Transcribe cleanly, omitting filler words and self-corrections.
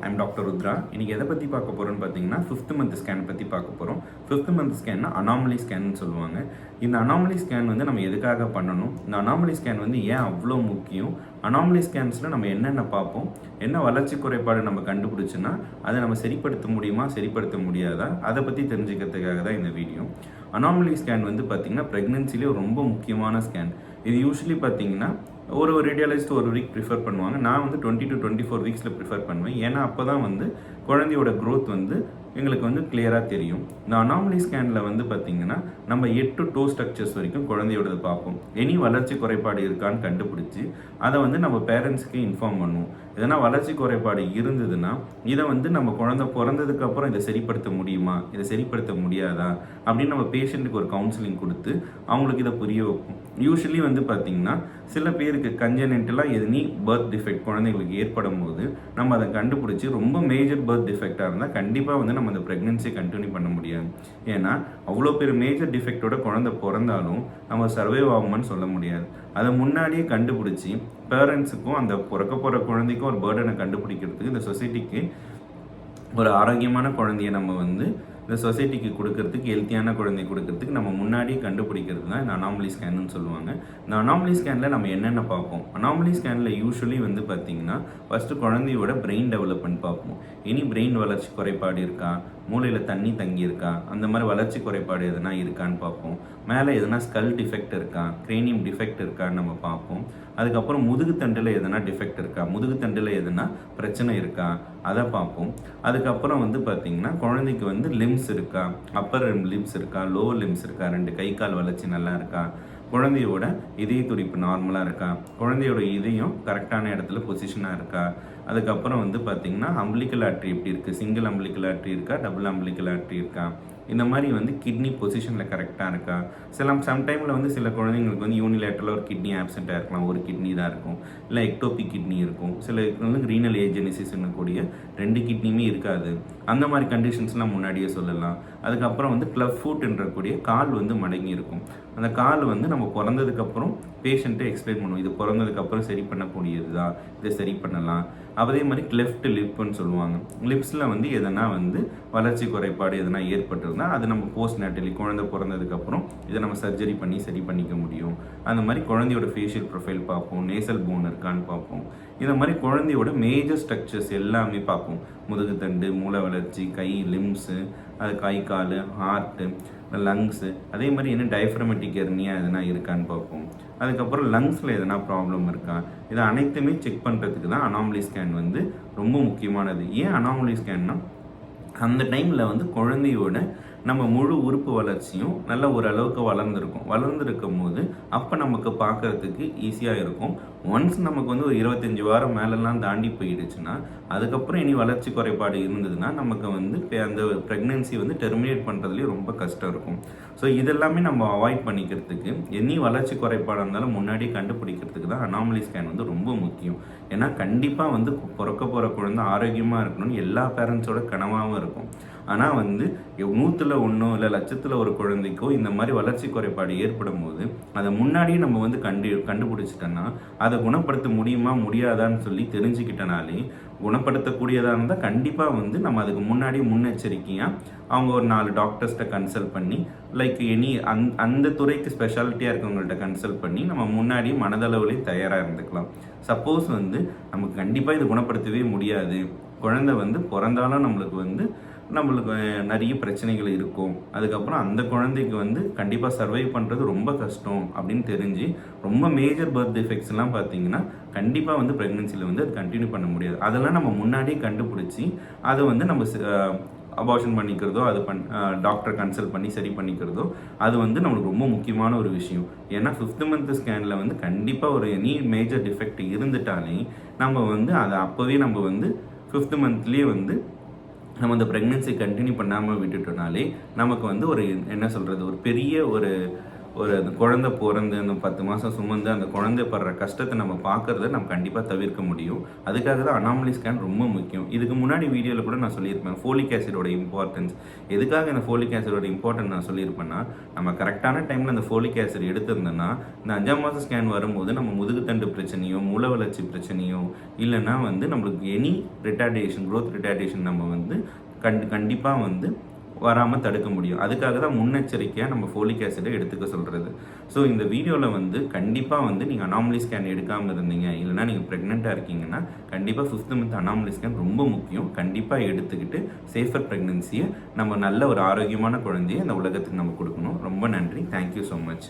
I'm doctor Rudra. இன்றைக்கி எதை பற்றி பார்க்க போகிறோன்னு பார்த்தீங்கன்னா 5th மந்த் ஸ்கேன் பற்றி பார்க்க போகிறோம். 5th மந்த் ஸ்கேன்னா அனாமலி ஸ்கேன்னு சொல்லுவாங்க. இந்த அனாமலி ஸ்கேன் வந்து நம்ம எதுக்காக பண்ணணும், இந்த அனாமலி ஸ்கேன் வந்து ஏன் அவ்வளோ முக்கியம், அனாமலி ஸ்கேன்ஸில் நம்ம என்னென்ன பார்ப்போம், என்ன வளர்ச்சி குறைபாடு நம்ம கண்டுபிடிச்சுன்னா அதை நம்ம சரிப்படுத்த முடியுமா சரிப்படுத்த முடியாதா, அதை பற்றி தெரிஞ்சுக்கிறதுக்காக தான் இந்த வீடியோ. அனாமலி ஸ்கேன் வந்து பார்த்திங்கன்னா ப்ரெக்னென்சிலே ரொம்ப முக்கியமான ஸ்கேன். இது யூஸ்வலி பார்த்திங்கன்னா ஒரு ரேடியாலஜிஸ்ட் ஒரு வீக் ப்ரிஃபர் பண்ணுவாங்க. நான் வந்து 20 to 24 வீக்ஸில் ப்ரிஃபர் பண்ணுவேன். ஏன்னா அப்போ தான் வந்து குழந்தையோட க்ரோத் வந்து எங்களுக்கு வந்து கிளியராக தெரியும். இந்த அனாமலி ஸ்கேனில் வந்து பார்த்திங்கன்னா நம்ம 8 டோ ஸ்ட்ரக்சர்ஸ் வரைக்கும் குழந்தையோடது பார்ப்போம். எனி வளர்ச்சி குறைபாடு இருக்கான்னு கண்டுபிடிச்சி அதை வந்து நம்ம பேரண்ட்ஸுக்கு இன்ஃபார்ம் பண்ணுவோம். எதனா வளர்ச்சி குறைபாடு இருந்ததுன்னா இதை வந்து நம்ம குழந்தை பிறந்ததுக்கப்புறம் இதை சரிப்படுத்த முடியுமா, இதை சரிப்படுத்த முடியாதா அப்படின்னு நம்ம பேஷண்ட்டுக்கு ஒரு கவுன்சிலிங் கொடுத்து அவங்களுக்கு இதை புரிய வைப்போம். யூஸ்வலி வந்து பார்த்திங்கன்னா சில பேருக்கு கன்ஜெனென்டலாக எதுனி பர்த் டிஃபெக்ட் குழந்தைங்களுக்கு ஏற்படும் போது நம்ம அதை கண்டுபிடிச்சி ரொம்ப மேஜர் பர்த் டிஃபெக்டாக இருந்தால் கண்டிப்பாக வந்து நம்ம அந்த ப்ரெக்னென்சியை கண்டினியூ பண்ண முடியாது. ஏன்னா அவ்வளோ பேர் மேஜர் டிஃபெக்டோட குழந்தை பிறந்தாலும் நம்ம சர்வைவ் ஆகுமான்னு சொல்ல முடியாது. அதை முன்னாடியே கண்டுபிடிச்சி பேரண்ட்ஸுக்கும் அந்த பிறக்க போகிற குழந்தைக்கும் ஒரு பேர்டனை கண்டுபிடிக்கிறதுக்கு இந்த சொசைட்டிக்கு ஒரு ஆரோக்கியமான குழந்தைய நம்ம வந்து இந்த சொசைட்டிக்கு கொடுக்கறதுக்கு, ஹெல்த்தியான குழந்தை கொடுக்கறதுக்கு நம்ம முன்னாடியே கண்டுபிடிக்கிறது தான் இந்த அனாமலி ஸ்கேன்னு சொல்லுவாங்க. இந்த அனாமலி ஸ்கேனில் நம்ம என்னென்ன பார்ப்போம், அனாமலி ஸ்கேனில் யூஸ்வலி வந்து பார்த்திங்கன்னா ஃபஸ்ட்டு குழந்தையோட பிரெயின் டெவலப்மெண்ட் பார்ப்போம். இனி பிரெயின் வளர்ச்சி குறைபாடு இருக்கா, மூளையில் தண்ணி தங்கி இருக்கா, அந்த மாதிரி வளர்ச்சி குறைபாடு எதுனா இருக்கான்னு பார்ப்போம். மேலே எதனா ஸ்கல் டிஃபெக்ட் இருக்கா, கிரேனியம் டிஃபெக்ட் இருக்கான்னு நம்ம பார்ப்போம். அதுக்கப்புறம் முதுகுத்தண்டில் எதனா டிஃபெக்ட் இருக்கா, முதுகுத்தண்டில் எதனா பிரச்சனை இருக்கா அதை பார்ப்போம். அதுக்கப்புறம் வந்து பார்த்திங்கன்னா குழந்தைக்கு வந்து லிம்ஸ் இருக்கா, அப்பர் லிம்ஸ் இருக்கா, லோவர் லிம்ஸ் இருக்கா, 2 கை கால் வளர்ச்சி நல்லா இருக்கா, குழந்தையோட இதய துடிப்பு நார்மலாக இருக்கா, குழந்தையோட இதயம் கரெக்டான இடத்துல பொசிஷனாக இருக்கா, அதுக்கப்புறம் வந்து பார்த்திங்கன்னா அம்பிளிக்கல் ஆர்ட்ரி எப்படி இருக்குது, சிங்கிள் அம்பிளிக்கல் ஆர்ட்ரி இருக்கா, டபுள் அம்பிளிக்கல் ஆர்ட்ரி இருக்கா, இந்த மாதிரி வந்து கிட்னி பொசிஷனில் கரெக்டாக இருக்கா. சம்டைமில் வந்து சில குழந்தைங்களுக்கு வந்து யூனிலேட்டரில் ஒரு கிட்னி ஆப்சென்ட்டாக இருக்கலாம், ஒரு கிட்னி தான் இருக்கும், இல்லை எக்டோபிக் கிட்னி இருக்கும், சில வந்து ரீனல் ஏஜெனிசிஸ்ன்னு கூடிய 2 கிட்னியுமே இருக்காது. அந்த மாதிரி கண்டிஷன்ஸ்லாம் முன்னாடியே சொல்லலாம். அதுக்கப்புறம் வந்து கிளப் ஃபுட்ன்ற கூடிய கால் வந்து மடங்கி இருக்கும். அந்த கால் வந்து நம்ம பிறந்ததுக்கப்புறம் பேஷண்ட்டை எக்ஸ்பிளைன் பண்ணுவோம், இது பிறந்ததுக்கப்புறம் சரி பண்ணக்கூடியது தான், இதை சரி பண்ணலாம். அதே மாதிரி கிளெஃப்ட் லிப்புன்னு சொல்லுவாங்க. லிப்ஸில் வந்து எதனா வந்து வளர்ச்சி குறைபாடு எதனா ஏற்பட்டிருந்தால் அது நம்ம போஸ்ட் நேட்டலி குழந்தை பிறந்ததுக்கப்புறம் இதை நம்ம சர்ஜரி பண்ணி சரி பண்ணிக்க முடியும். அந்த மாதிரி குழந்தையோட ஃபேஷியல் ப்ரொஃபைல் பார்ப்போம், நேசல் போன் இருக்கான்னு பார்ப்போம். இந்த மாதிரி குழந்தையோட மேஜர் ஸ்ட்ரக்சர்ஸ் எல்லாமே பார்ப்போம். முதுகுத்தண்டு, மூளை வளர்ச்சி, கை லிம்ஸு, அது கை கால், ஹார்ட்டு, லங்ஸு, அதே மாதிரி என்ன டயஃப்ரமெட்டிக் ஹெர்னியா எதனா இருக்கான்னு பார்ப்போம். அதுக்கப்புறம் லங்ஸில் எதனா ப்ராப்ளம் இருக்கா, இதை அனைத்துமே செக் பண்ணுறதுக்கு தான் அனாமலி ஸ்கேன் வந்து ரொம்ப முக்கியமானது. ஏன் அனாமலி ஸ்கேன்னா அந்த டைமில் வந்து குழந்தையோட நம்ம முழு உறுப்பு வளர்ச்சியும் நல்ல ஓரளவுக்கு வளர்ந்துருக்கும் போது அப்போ நமக்கு பார்க்குறதுக்கு ஈஸியாக இருக்கும். ஒன்ஸ் நமக்கு வந்து ஒரு 25 வாரம் மேலெல்லாம் தாண்டி போயிடுச்சுன்னா அதுக்கப்புறம் இனி வளர்ச்சி குறைபாடு இருந்ததுன்னா நமக்கு வந்து அந்த ப்ரெக்னென்சி வந்து டெர்மினேட் பண்ணுறதுலேயே ரொம்ப கஷ்டம் இருக்கும். ஸோ இதெல்லாமே நம்ம அவாய்ட் பண்ணிக்கிறதுக்கு இனி வளர்ச்சி குறைபாடாக இருந்தாலும் முன்னாடியே கண்டுபிடிக்கிறதுக்கு தான் அனாமலி ஸ்கேன் வந்து ரொம்ப முக்கியம். ஏன்னா கண்டிப்பாக வந்து பிறக்க போகிற குழந்தை ஆரோக்கியமாக இருக்கணும்னு எல்லா பேரண்ட்ஸோட கனவாகவும் இருக்கும். ஆனால் வந்து 100ல் 1 இல்லை 1,00,000ல் 1 குழந்தைக்கோ இந்த மாதிரி வளர்ச்சி குறைபாடு ஏற்படும் போது அதை முன்னாடியே நம்ம வந்து கண்டுபிடிச்சிட்டோன்னா அதை குணப்படுத்த முடியுமா முடியாதான்னு சொல்லி தெரிஞ்சுக்கிட்டனாலே குணப்படுத்தக்கூடியதாக இருந்தால் கண்டிப்பாக வந்து நம்ம அதுக்கு முன்னாடி முன்னெச்சரிக்கையாக அவங்க ஒரு 4 டாக்டர்ஸ்கிட்ட கன்சல்ட் பண்ணி லைக் அந்த துறைக்கு ஸ்பெஷாலிட்டியாக இருக்கவங்கள்ட்ட கன்சல்ட் பண்ணி நம்ம முன்னாடியே மனதளவுலேயும் தயாராக இருந்துக்கலாம். சப்போஸ் வந்து நமக்கு கண்டிப்பாக இது குணப்படுத்தவே முடியாது, குழந்தை வந்து பிறந்தாலும் நம்மளுக்கு நிறைய பிரச்சனைகள் இருக்கும், அதுக்கப்புறம் அந்த குழந்தைக்கு வந்து கண்டிப்பாக சர்வைவ் பண்ணுறது ரொம்ப கஷ்டம் அப்படின்னு தெரிஞ்சு ரொம்ப மேஜர் பர்த் டிஃபெக்ட்ஸ்லாம் பார்த்தீங்கன்னா கண்டிப்பாக வந்து ப்ரெக்னென்சியில் வந்து அது கண்டினியூ பண்ண முடியாது. அதெல்லாம் நம்ம முன்னாடியே கண்டுபிடிச்சி அதை வந்து நம்ம அபார்ஷன் பண்ணிக்கிறதோ டாக்டர் கன்சல்ட் பண்ணி சரி பண்ணிக்கிறதோ அது வந்து நம்மளுக்கு ரொம்ப முக்கியமான ஒரு விஷயம். ஏன்னா 5th மந்த் ஸ்கேனில் வந்து கண்டிப்பாக ஒரு எனி மேஜர் டிஃபெக்ட் இருந்துட்டாலே நம்ம வந்து அதை அப்போவே நம்ம வந்து 5th மந்த்லேயே வந்து நம்ம அந்த ப்ரெக்னென்சி கண்டினியூ பண்ணாமல் விட்டுட்டோனாலே நமக்கு வந்து ஒரு என்ன சொல்கிறது ஒரு பெரிய அந்த குழந்தை பிறந்து அந்த 10 மாதம் சுமந்து அந்த குழந்தை படுற கஷ்டத்தை நம்ம பார்க்குறத நம்ம கண்டிப்பாக தவிர்க்க முடியும். அதுக்காக தான் அனாமலி ஸ்கேன் ரொம்ப முக்கியம். இதுக்கு முன்னாடி வீடியோவில் கூட நான் சொல்லியிருப்பேன் ஃபோலிக் ஆசிடோட இம்பார்ட்டன்ஸ். எதுக்காக இந்த ஃபோலிக் ஆசிடோட இம்பார்ட்டன்ஸ் நான் சொல்லியிருப்பேன்னா, நம்ம கரெக்டான டைமில் அந்த ஃபோலிக் ஆசிட் எடுத்திருந்தோன்னா இந்த 5ஆம் மாதம் ஸ்கேன் வரும்போது நம்ம முதுகுத்தண்டு பிரச்சனையோ மூளை வளர்ச்சி பிரச்சனையோ இல்லைன்னா நம்மளுக்கு எனி ரிட்டார்டேஷன் க்ரோத் ரிட்டார்டேஷன் நம்ம கண்டிப்பாக வராமல் தடுக்க முடியும். அதுக்காக தான் முன்னெச்சரிக்கையாக நம்ம ஃபோலிக் ஆசிடை எடுத்துக்க சொல்கிறது. ஸோ இந்த வீடியோவில் கண்டிப்பாக நீங்கள் அனாமலி ஸ்கேன் எடுக்காமல் இருந்தீங்க இல்லைனா நீங்கள் ப்ரெக்னெண்ட்டாக இருக்கீங்கன்னா கண்டிப்பாக 5th மந்த் அனாமலி ஸ்கேன் ரொம்ப முக்கியம். கண்டிப்பாக எடுத்துக்கிட்டு சேஃபர் ப்ரெக்னென்சியை நம்ம நல்ல ஒரு ஆரோக்கியமான குழந்தையை இந்த உலகத்துக்கு நம்ம கொடுக்கணும். ரொம்ப நன்றி. Thank you so much.